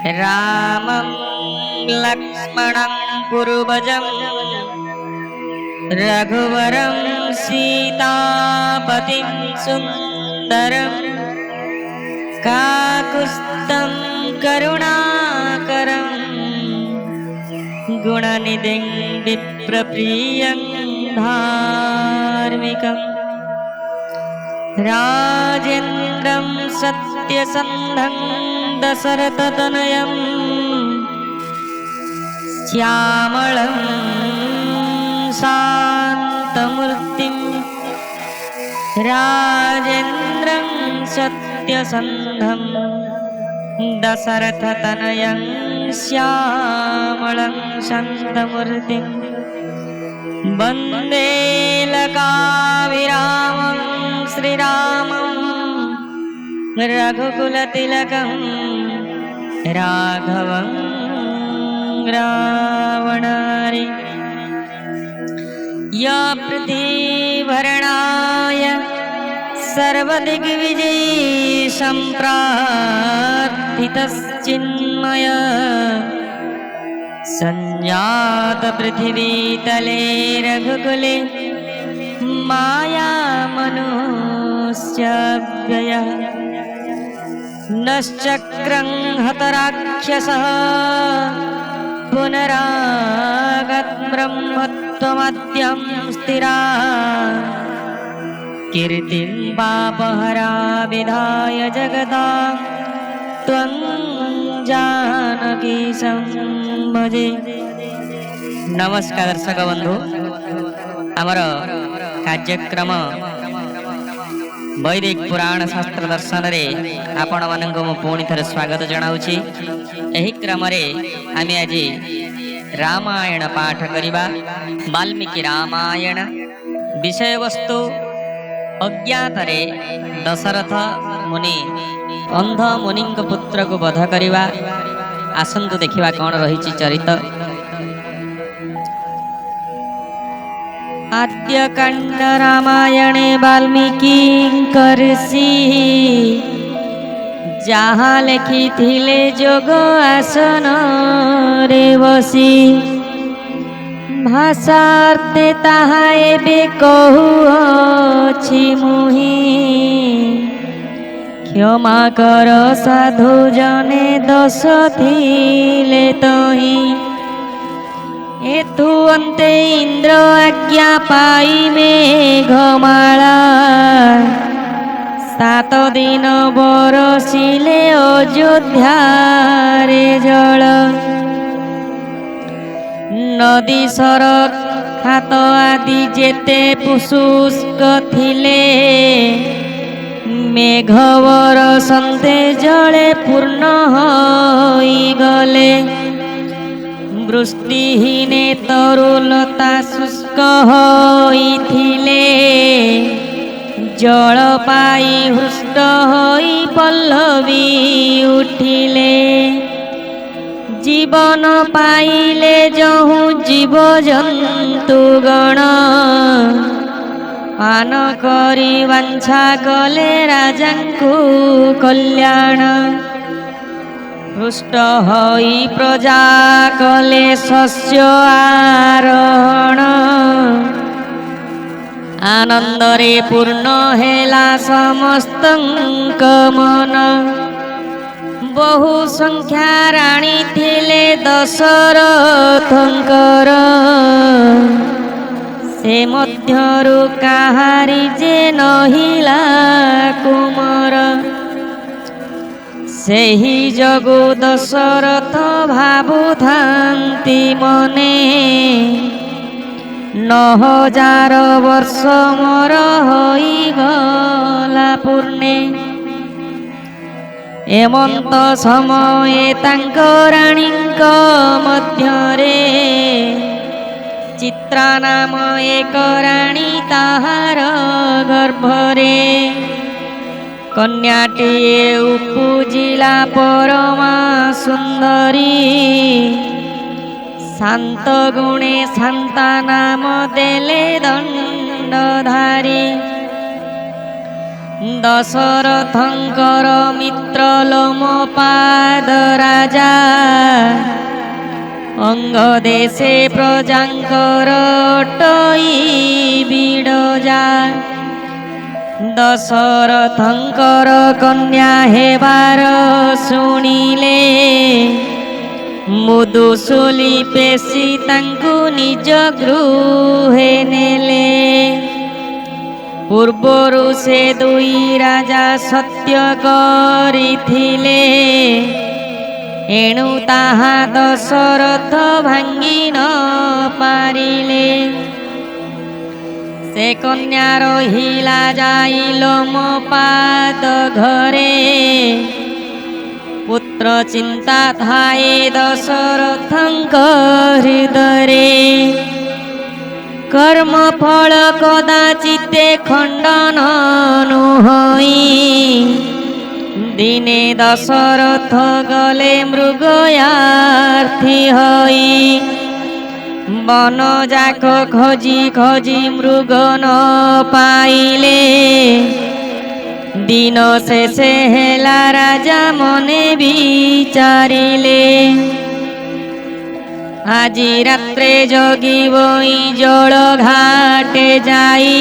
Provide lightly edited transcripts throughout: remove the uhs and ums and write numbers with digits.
रामं लक्ष्मणं पूर्वजं रघुवरं सीतापतिं सुन्दरं काकुत्स्थं करुणाकरं गुणनिधिं विप्रप्रियं धार्मिकं राजेन्द्रं सत्यसन्धं दशरथतनयं श्यामलं शान्तमूर्तिं राजेन्द्रं सत्यसन्धं दशरथतनयं श्यामलं शान्तमूर्तिं वन्दे लकाभिरामं श्रीरामं रघुकुलतिलकं राघवं रावणारि या पृथ्वीभरणाय सर्वदिग्विजयी सम्प्रार्थितश्चिन्मय सञ्जात पृथिवीतले रघुकुले मायामनुष्यव्ययः नश्चक्रं हतराक्षसः पुनरागतब्रह्मत्वमद्यं स्थिरा कीर्तिं पापहरा विधाय जगतां त्वं जानकीशं भजे। नमस्कार दर्शक बंधु, आमर कार्यक्रम वैदिक पुराण शास्त्र दर्शन रे आपण मानक मु पुणी थरे स्वागत जनाउछि। एही क्रम रे आमे आज रामायण पाठ करिबा। वाल्मीकि रामायण विषय वस्तु अज्ञातरे दशरथ मुनि अंध मुनि पुत्र को वध करिबा। आसंतु देखिबा कोन रहिछि चरित। आद्यकाण्ड रामायणे वाल्मीकि ऋषि जहाँ लिखिथिले जोग आसन रे बसी भाषार्थे ताहा एबे कहुअछि मुहि क्षमा कर साधु जने दश थिले तहि हेतु अन्ते इंद्र आज्ञा पाई मेघमाला 7 दिन बरसिले अयोध्यारे जल नदी सरक हाथ आदि जेते पुष्क थिले मेघ बरसन्ते जले पूर्ण होई गले वृष्टिहीने तरुलता शुष्क होइथिले जल पाई हृष्ट होई पल्लवी उठिले जीवन पाइले जहु जीव जंतु गण पान करी वांछा कले राजांकु कल्याण हृष्ट होई प्रजा कले शस्य आरोहण आनंदरे पूर्ण हेला समस्तंक मन बहु संख्या राणी थिले दशरथंकर से मध्यरु काहारी जे नहिला कुमार सेही जगु दशरथ भाबुथांती मने 9000 वर्ष मोर होई गला पूर्णे एमंत समये तांक राणींक मध्यरे चित्रा नाम एक राणी ताहार गर्भरे कन्याटिए उपुजिला परमा सुंदरी शांत गुणे शांता नाम देले दंडधारी ଦଶରଥଙ୍କର ମିତ୍ର ଲୋମପାଦ ରାଜା, ଅଙ୍ଗ ଦେଶେ ପ୍ରଜାଙ୍କର ଟଇ ବିଡ଼ଜା। ଦଶରଥଙ୍କର କନ୍ୟା ହେବାର ଶୁଣିଲେ, ମୁଦୁସୁଲି ପେଶି ତାଙ୍କୁ ନିଜ ଗୃହେ ନେଲେ। ପୂର୍ବରୁ ସେ ଦୁଇ ରାଜା ସତ୍ୟ କରିଥିଲେ, ଏଣୁ ତାହା ଦଶରଥ ଭାଙ୍ଗି ନ ପାରିଲେ। ସେ କନ୍ୟା ରହିଲା ଯାଇ ଲୋମପାଦ ଘରେ, ପୁତ୍ର ଚିନ୍ତା ଥାଏ ଦଶରଥଙ୍କ ହୃଦୟରେ। କର୍ମ ଫଳ କଦାଚିତେ ଖଣ୍ଡନ ନୁହଇ, ଦିନେ ଦଶରଥ ଗଲେ ମୃଗୟାର୍ଥୀ ହୋଇ। ବନ ଯାକ ଖୋଜି ଖୋଜି ମୃଗ ନ ପାଇଲେ, ଦିନ ଶେଷେ ହେଲା ରାଜା ମନେ ବିଚାରିଲେ। ଆଜି ରାତ୍ରେ ଜଗିବଇ ଜଳ ଘାଟେ ଯାଇ,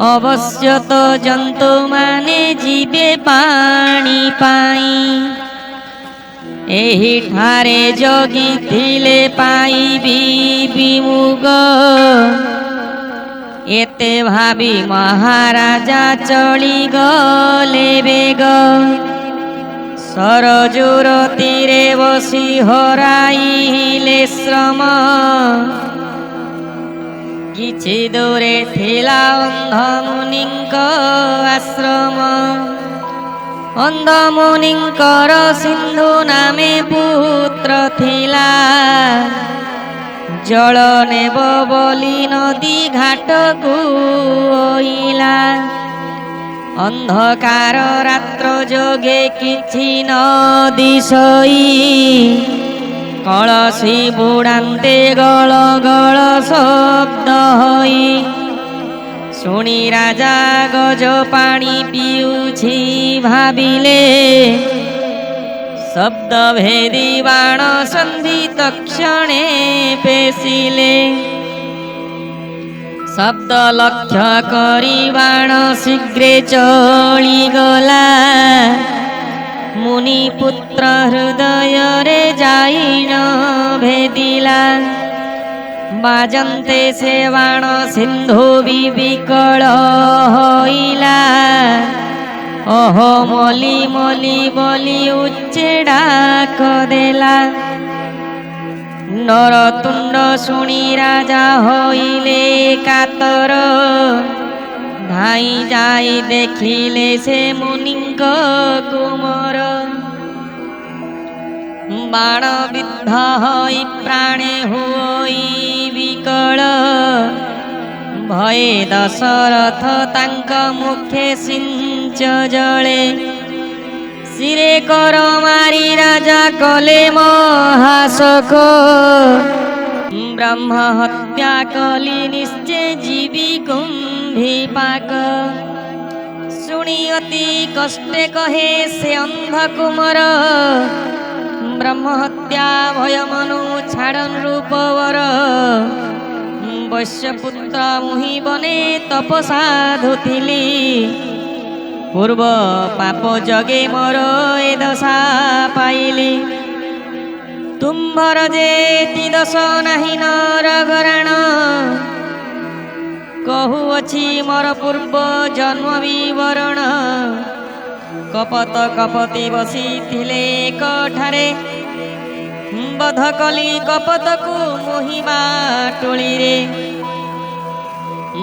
ଅବଶ୍ୟ ତ ଜନ୍ତୁମାନେ ଯିବେ ପାଣି ପାଇଁ। ଏହିଠାରେ ଜଗିଥିଲେ ପାଇବି ବିମୁଗ, ଏତେ ଭାବି ମହାରାଜା ଚଳିଗଲେ ବେଗ। ସରଜୁର ତୀରେ ବସି ହରାଇଲେ ଶ୍ରମ, କିଛି ଦୂରେ ଥିଲା ଅନ୍ଧ ମୁନିଙ୍କ ଆଶ୍ରମ। ଅନ୍ଧ ମୁନିଙ୍କର ସିନ୍ଧୁ ନାମେ ପୁତ୍ର ଥିଲା, ଜଳ ନେବ ବୋଲି ନଦୀ ଘାଟକୁ ଅଇଲା। ଅନ୍ଧକାର ରାତ୍ର ଯୋଗେ କିଛି ନ ଦିଶଇ, କଳସି ବୁଡ଼ାନ୍ତେ ଗଳ ଗଳ ଶବ୍ଦ ହୋଇ। ଶୁଣି ରାଜା ଗଜ ପାଣି ପିଉଛି ଭାବିଲେ, ଶବ୍ଦ ଭେଦି ବାଣ ସନ୍ଧି ତକ୍ଷଣେ ପେଶିଲେ। ଶବ୍ଦ ଲକ୍ଷ୍ୟ କରି ବାଣ ଶୀଘ୍ରେ ଚଳିଗଲା, ମୁନି ପୁତ୍ର ହୃଦୟରେ ଯାଇ ନ ଭେଦିଲା। ବାଜନ୍ତେ ସେ ବାଣ ସିନ୍ଧୁ ବି ବିକଳ ହୋଇଲା, ଓହୋ ମଲି ମଲି ବୋଲି ଉଚ୍ଚେ ଡାକ ଦେଲା। ନରତୁଣ୍ଡ ଶୁଣି ରାଜା ହୋଇଲେ କାତର, ଧାଇଁ ଯାଇ ଦେଖିଲେ ସେ ମୁନିଙ୍କ କୁମର। ବାଣ ବିଦ୍ଧ ହୋଇ ପ୍ରାଣେ ହୋଇ ବିକଳ, ଭये ଦଶରଥ ତାଙ୍କ ମୁଖେ ସିଞ୍ଚ ଜଳେ। ଶିରେ କର ମାରି ରାଜା କଲେ ମହାଶୋକ, ବ୍ରହ୍ମ ହତ୍ୟା କଲି ନିଶ୍ଚେ ଯିବି କୁମ୍ଭୀପାକ। ଶୁଣି ଅତି କଷ୍ଟେ କହେ ସେ ଅନ୍ଧ କୁମର, ବ୍ରହ୍ମ ହତ୍ୟା ଭୟ ମନୁ ଛାଡ଼ନ୍ ରୂପବର। ବୈଶ୍ୟପୁତ୍ର ମୁହିଁ ବନେ ତପ ସାଧୁଥିଲି, ପୂର୍ବ ପାପ ଜଗେ ମୋର ଏ ଦଶା ପାଇଲି। ତୁମ୍ଭର ଯେତି ଦୋଷ ନାହିଁ ନରଗରାଣ, କହୁଅଛି ମୋର ପୂର୍ବ ଜନ୍ମ ବିବରଣ। କପତ କପତି ବସିଥିଲେ ଏକଠାରେ, ବଧ କଲି କପତକୁ ମୁହିଁ ବାଟୁଳିରେ।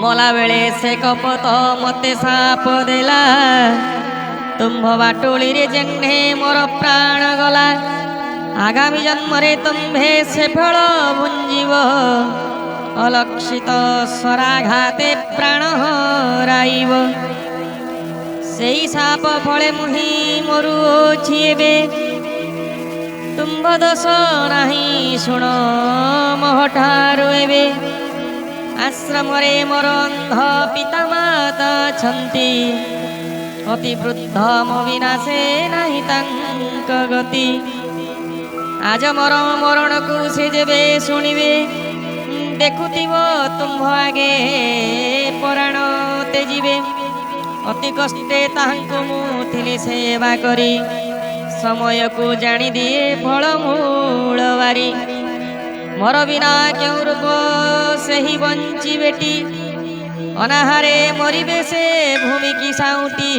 ମଲା ବେଳେ ସେ କପତ ମତେ ସାପ ଦେଲା, ତୁମ୍ଭ ବାଟୁଳିରେ ଯେହ୍ନେ ମୋର ପ୍ରାଣ ଗଲା। ଆଗାମୀ ଜନ୍ମରେ ତୁମ୍ଭେ ସେ ଫଳ ଭୁଞ୍ଜିବ, ଅଲକ୍ଷିତ ସ୍ୱରାଘାତେ ପ୍ରାଣ ହରାଇବ। ସେଇ ସାପ ଫଳେ ମୁହିଁ ମରୁଅଛି ଏବେ, ତୁମ୍ଭ ଦୋଷ ନାହିଁ ଶୁଣ ମୋହଠାରୁ ଏବେ। ଆସ ଆଶ୍ରମରେ ମୋର ଅନ୍ଧ ପିତା ମାତା ଅଛନ୍ତି। ଅତି ବୃଦ୍ଧ ମୋ ବିନାଶେ ନାହିଁ ତାଙ୍କ ଗତି। ଆଜ ମୋର ମରଣକୁ ସେ ଯେବେ ଶୁଣିବେ, ଦେଖୁଥିବ ତୁମ୍ଭ ଆଗେ ପରାଣ ତେଜିବେ। ଅତି କଷ୍ଟେ ତାହାଙ୍କୁ ମୁଁ ଥିଲି ସେବା କରି, ସମୟକୁ ଜାଣିଦିଏ ଫଳମୂଳ ବାରି। ମୋର ବିନା କେଉଁ ରୂପ ସେହି ବଞ୍ଚିବେଟି, ଅନାହାରେ ମରିବେ ସେ ଭୂମିକି ସାଉଁଟି।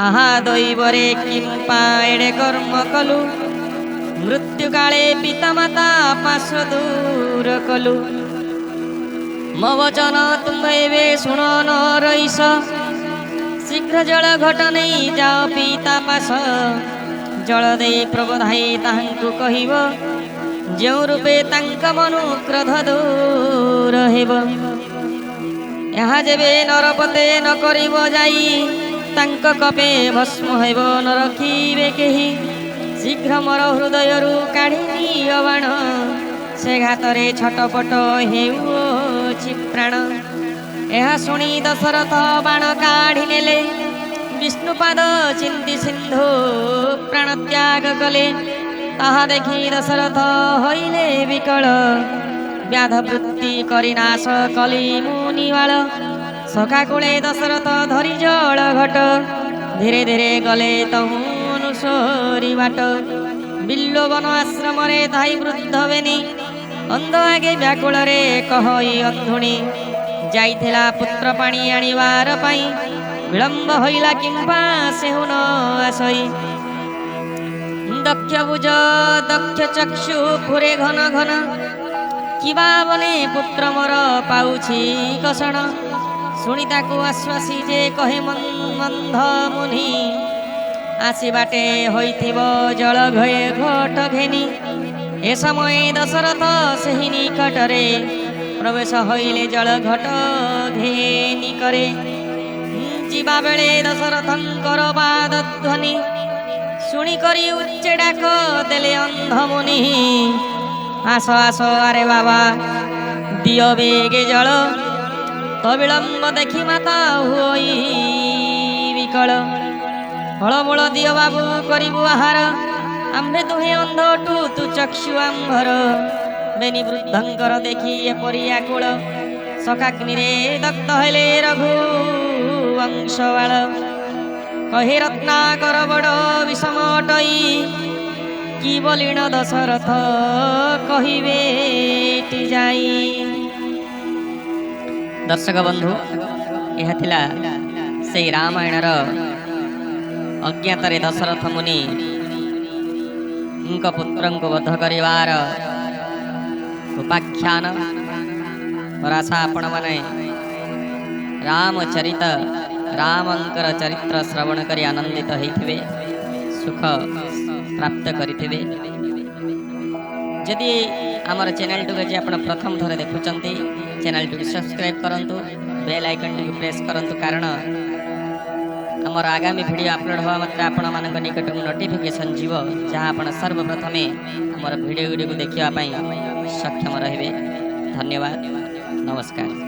ଆହା ଦୈବରେ କିମ୍ପା ଏଡ଼େ କର୍ମ କଲୁ, ମୃତ୍ୟୁ କାଳେ ପିତାମାତା ପାଶ ଦୂର କଲୁ। ମୋ ବଚନ ତୁମ୍ଭେ ଏବେ ଶୁଣ ନ ରଇସ, ଶୀଘ୍ର ଜଳ ଘଟ ନେଇ ଯାଅ ପିତା ପାଶ। ଜଳ ଦେଇ ପ୍ରବୋଧାଇ ତାହାଙ୍କୁ କହିବ, ଯେଉଁ ରୂପେ ତାଙ୍କ ମନୁ କ୍ରୋଧ ଦୂର ହେବ। ଏହା ଯେବେ ନରପତେ ନ କରିବ ଯାଇ, ତାଙ୍କ କପେ ଭସ୍ମ ହେବ ନ ରଖିବେ କେହି। ଶୀଘ୍ର ମୋର ହୃଦୟରୁ କାଢ଼ି ନିଅ ବାଣ, ସେ ଘାତରେ ଛଟପଟ ହେଉଅଛି ପ୍ରାଣ। ଏହା ଶୁଣି ଦଶରଥ ବାଣ କାଢ଼ି ନେଲେ, ବିଷ୍ଣୁପାଦ ଚିନ୍ତି ସିନ୍ଧୁ ପ୍ରାଣ ତ୍ୟାଗ କଲେ। ତାହା ଦେଖି ଦଶରଥ ହଇଲେ ବିକଳ, ବ୍ୟାଧ ବୃତ୍ତି କରି ନାଶ କଲି ମୁନିବାଳ। ସଖା କୂଳେ ଦଶରଥ ଧରି ଜଳ ଘଟ, ଧୀରେ ଧୀରେ ଗଲେ ତହୁଁ ଅନୁସରି ବାଟ। ବିଲ୍ୱବନ ଆଶ୍ରମରେ ଥାଇ ବୃଦ୍ଧ ବେନି, ଅନ୍ଧ ଆଗେ ବ୍ୟାକୁଳରେ କହଇ ଅନ୍ଧୁଣି। ଯାଇଥିଲା ପୁତ୍ର ପାଣି ଆଣିବାର ପାଇଁ, ବିଳମ୍ବ ହଇଲା କିମ୍ବା ସେହୁ ନ ଆସଇ। ଦକ୍ଷ ଭୁଜ ଦକ୍ଷ ଚକ୍ଷୁ ଫୁରେ ଘନ ଘନ, କିବା ବନେ ପୁତ୍ର ମୋର ପାଉଛି କଷଣ। ଶୁଣି ତାକୁ ଆଶ୍ୱାସୀ ଯେ କହେ ମନ୍ଧ ମୁନି, ଆସି ବାଟେ ହୋଇଥିବ ଜଳ ଘଟ ଘେନି। ଏ ସମୟ ଦଶରଥ ସେହି ନିକଟରେ, ପ୍ରବେଶ ହଇଲେ ଜଳ ଘଟ ଘେନି করে। ଯିବା ବେଳେ ଦଶରଥଙ୍କର ପାଦ ଧ୍ୱନି, ଶୁଣି କରି ଉଚ୍ଚ ଡାକ ଦେଲେ ଅନ୍ଧ ମୁନି। ଆସ ଆସ ଆରେ ବାବା ଦିଅ ବେগে ଜଳ, ତ ବିଳମ୍ବ ଦେଖି ମାତା ହୋଇ ବିକଳ। ଫଳମୂଳ ଦିଅ ବାବୁ କରିବୁ ଆହାର, ଆମ୍ଭେ ଦୁହେଁ ଅନ୍ଧଟୁ ତୁ ଚକ୍ଷୁ ଆମ୍ଭର। ବେନି ବୃଦ୍ଧଙ୍କର ଦେଖି ଏପରି ଆକୁଳ, ସକାଗ୍ନିରେ ଦଗ୍ଧ ହେଲେ ରଘୁ ବଂଶବାଳ। କହେ ରତ୍ନାକର ବଡ଼ ବିଷମ ଅଟଇ, କି ବଲିଣ ଦଶରଥ କହିବେ ଯାଇ। ଦର୍ଶକ ବନ୍ଧୁ, ଏହା ଥିଲା ସେହି ରାମାୟଣର ଅଜ୍ଞାତରେ ଦଶରଥ ମୁନି ପୁତ୍ରଙ୍କୁ ବଧ କରିବାର ଉପାଖ୍ୟାନ। ଆଶା ଆପଣମାନେ ରାମଚରିତ ରାମଙ୍କର ଚରିତ୍ର ଶ୍ରବଣ କରି ଆନନ୍ଦିତ ହେଇଥିବେ, ସୁଖ ପ୍ରାପ୍ତ କରିଥିବେ। ଯଦି ଆମର ଚ୍ୟାନେଲଟିକୁ ଆଜି ଆପଣ ପ୍ରଥମ ଥର ଦେଖୁଛନ୍ତି, ଚ୍ୟାନେଲଟିକୁ ସବସ୍କ୍ରାଇବ୍ କରନ୍ତୁ, ବେଲ୍ ଆଇକନ୍ଟିକୁ ପ୍ରେସ୍ କରନ୍ତୁ, କାରଣ ଆମର ଆଗାମୀ ଭିଡ଼ିଓ ଅପଲୋଡ଼ ହେବା ମାତ୍ରେ ଆପଣମାନଙ୍କ ନିକଟକୁ ନୋଟିଫିକେସନ୍ ଯିବ, ଯାହା ଆପଣ ସର୍ବପ୍ରଥମେ ଆମର ଭିଡ଼ିଓ ଗୁଡ଼ିକୁ ଦେଖିବା ପାଇଁ ସକ୍ଷମ ରହିବେ। ଧନ୍ୟବାଦ, ନମସ୍କାର।